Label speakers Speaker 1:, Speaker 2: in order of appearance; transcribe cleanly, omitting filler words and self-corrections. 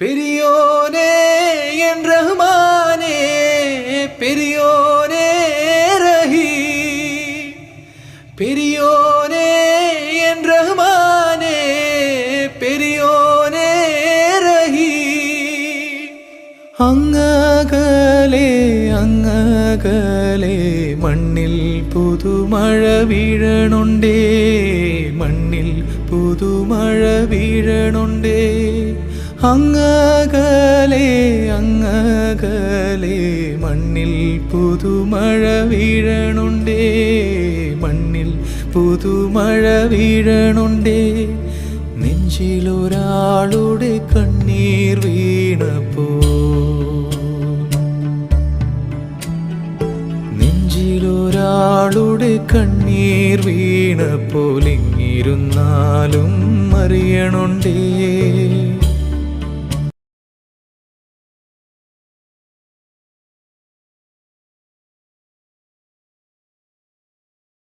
Speaker 1: பெரியோனே என் ரஹ்மானே, பெரியோனே ரஹீம், பெரியோனே என் ரஹ்மானே, பெரியோனே ரஹீம். അങ്ങകലെ അങ്ങകലെ മണ്ണിൽ പുതുമഴ വീഴണുണ്ടേ, മണ്ണിൽ പുതുമഴ വീഴണുണ്ടേ. അങ്ങകലെ അങ്ങകലെ മണ്ണിൽ പുതുമഴ വീഴണുണ്ടേ, മണ്ണിൽ പുതുമഴ വീഴണുണ്ടേ. നെഞ്ചിലൊരാളുടെ കണ്ണീർ വീണപ്പോ, നെഞ്ചിലൊരാളുടെ കണ്ണീർ വീണപ്പോൾ ഇങ്ങിരുന്നാലും അറിയണുണ്ടേ.